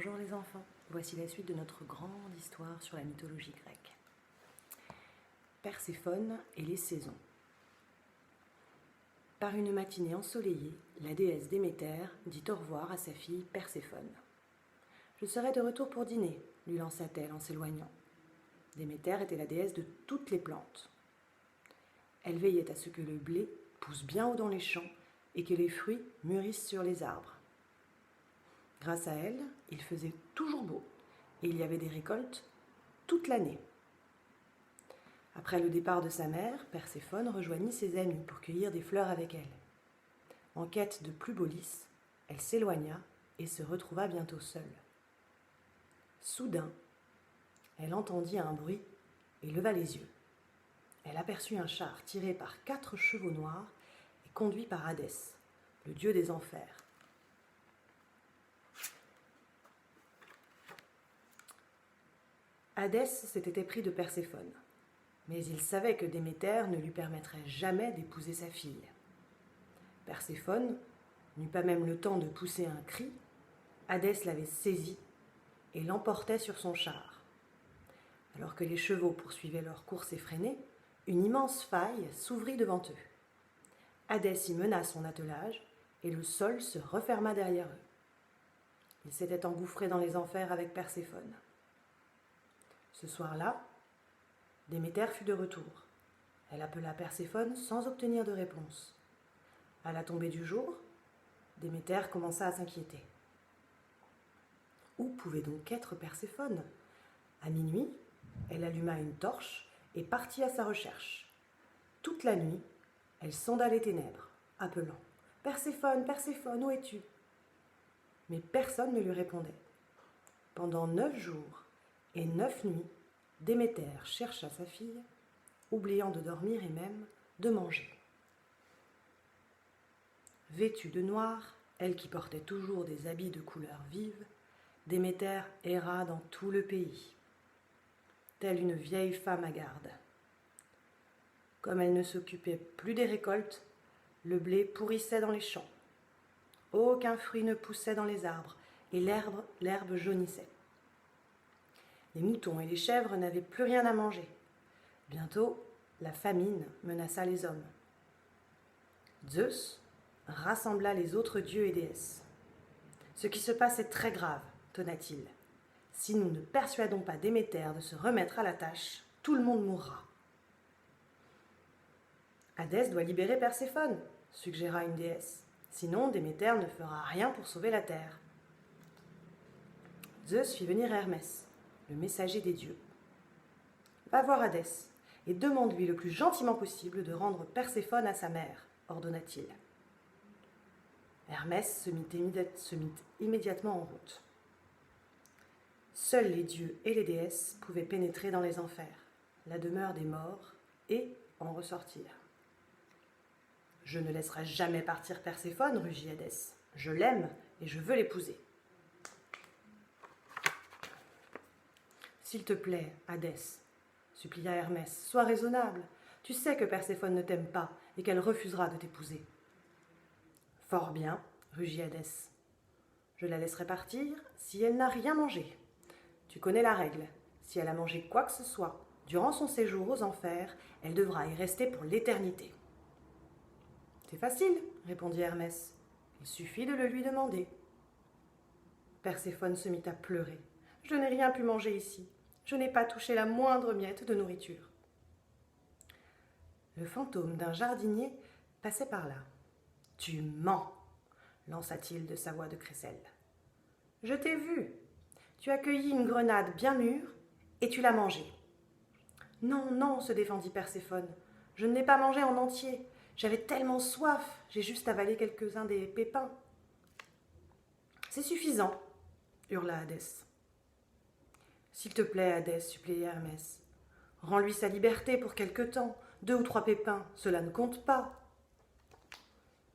Bonjour les enfants, voici la suite de notre grande histoire sur la mythologie grecque. Perséphone et les saisons. Par une matinée ensoleillée, la déesse Déméter dit au revoir à sa fille Perséphone. « Je serai de retour pour dîner », lui lança-t-elle en s'éloignant. Déméter était la déesse de toutes les plantes. Elle veillait à ce que le blé pousse bien haut dans les champs et que les fruits mûrissent sur les arbres. Grâce à elle, il faisait toujours beau et il y avait des récoltes toute l'année. Après le départ de sa mère, Perséphone rejoignit ses amis pour cueillir des fleurs avec elle. En quête de plus beau lys, elle s'éloigna et se retrouva bientôt seule. Soudain, elle entendit un bruit et leva les yeux. Elle aperçut un char tiré par 4 chevaux noirs et conduit par Hadès, le dieu des enfers. Hadès s'était épris de Perséphone, mais il savait que Déméter ne lui permettrait jamais d'épouser sa fille. Perséphone n'eut pas même le temps de pousser un cri, Hadès l'avait saisie et l'emportait sur son char. Alors que les chevaux poursuivaient leur course effrénée, une immense faille s'ouvrit devant eux. Hadès y mena son attelage et le sol se referma derrière eux. Ils s'étaient engouffrés dans les enfers avec Perséphone. Ce soir-là, Déméter fut de retour. Elle appela Perséphone sans obtenir de réponse. À la tombée du jour, Déméter commença à s'inquiéter. Où pouvait donc être Perséphone ? À minuit, elle alluma une torche et partit à sa recherche. Toute la nuit, elle sonda les ténèbres, appelant « Perséphone, Perséphone, où es-tu » Mais personne ne lui répondait. Pendant 9 jours et 9 nuits, Déméter chercha sa fille, oubliant de dormir et même de manger. Vêtue de noir, elle qui portait toujours des habits de couleur vive, Déméter erra dans tout le pays, telle une vieille femme hagarde. Comme elle ne s'occupait plus des récoltes, le blé pourrissait dans les champs. Aucun fruit ne poussait dans les arbres et l'herbe jaunissait. Les moutons et les chèvres n'avaient plus rien à manger. Bientôt, la famine menaça les hommes. Zeus rassembla les autres dieux et déesses. « Ce qui se passe est très grave, tonna-t-il. Si nous ne persuadons pas Déméter de se remettre à la tâche, tout le monde mourra. » Hadès doit libérer Perséphone, suggéra une déesse. Sinon, Déméter ne fera rien pour sauver la terre. Zeus fit venir Hermès, le messager des dieux. « Va voir Hadès et demande-lui le plus gentiment possible de rendre Perséphone à sa mère, ordonna-t-il. Hermès se mit immédiatement en route. Seuls les dieux et les déesses pouvaient pénétrer dans les enfers, la demeure des morts, et en ressortir. « Je ne laisserai jamais partir Perséphone, rugit Hadès. Je l'aime et je veux l'épouser. » « S'il te plaît, Hadès, supplia Hermès, sois raisonnable. Tu sais que Perséphone ne t'aime pas et qu'elle refusera de t'épouser. »« Fort bien, rugit Hadès. Je la laisserai partir si elle n'a rien mangé. Tu connais la règle. Si elle a mangé quoi que ce soit durant son séjour aux enfers, elle devra y rester pour l'éternité. »« C'est facile, répondit Hermès. Il suffit de le lui demander. » Perséphone se mit à pleurer. « Je n'ai rien pu manger ici. Je n'ai pas touché la moindre miette de nourriture. » Le fantôme d'un jardinier passait par là. « Tu mens !» lança-t-il de sa voix de crécelle. « Je t'ai vu. Tu as cueilli une grenade bien mûre et tu l'as mangée. »« Non, non, se défendit Perséphone. Je ne l'ai pas mangée en entier. J'avais tellement soif, j'ai juste avalé quelques-uns des pépins. »« C'est suffisant, hurla Hadès. »« S'il te plaît, Hadès, suppliait Hermès. Rends-lui sa liberté pour quelque temps. 2 ou 3 pépins, cela ne compte pas. »«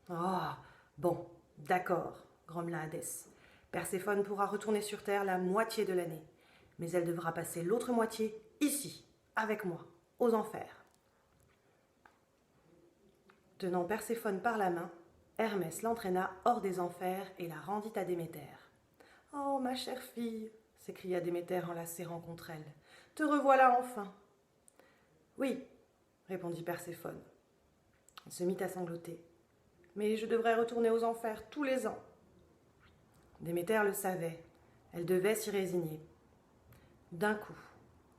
Ah, bon, d'accord, grommela Hadès. Perséphone pourra retourner sur terre la moitié de l'année, mais elle devra passer l'autre moitié ici, avec moi, aux enfers. » Tenant Perséphone par la main, Hermès l'entraîna hors des enfers et la rendit à Déméter. « Oh, ma chère fille, s'écria Déméter en la serrant contre elle, te revoilà enfin. Oui, répondit Perséphone. Elle se mit à sangloter. Mais je devrais retourner aux enfers tous les ans. Déméter le savait. Elle devait s'y résigner. D'un coup,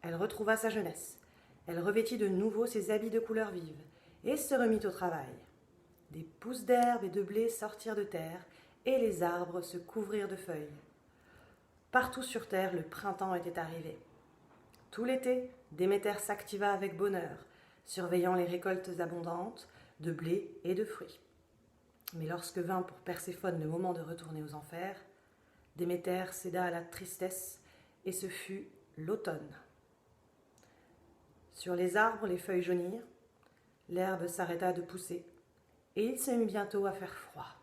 elle retrouva sa jeunesse. Elle revêtit de nouveau ses habits de couleur vive et se remit au travail. Des pousses d'herbe et de blé sortirent de terre et les arbres se couvrirent de feuilles. Partout sur terre, le printemps était arrivé. Tout l'été, Déméter s'activa avec bonheur, surveillant les récoltes abondantes de blé et de fruits. Mais lorsque vint pour Perséphone le moment de retourner aux enfers, Déméter céda à la tristesse et ce fut l'automne. Sur les arbres, les feuilles jaunirent, l'herbe s'arrêta de pousser et il se mit bientôt à faire froid.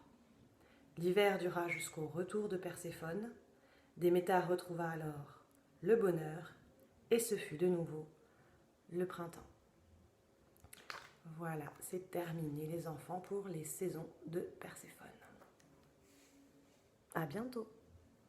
L'hiver dura jusqu'au retour de Perséphone. Déméter retrouva alors le bonheur et ce fut de nouveau le printemps. Voilà, c'est terminé les enfants pour les saisons de Perséphone. À bientôt.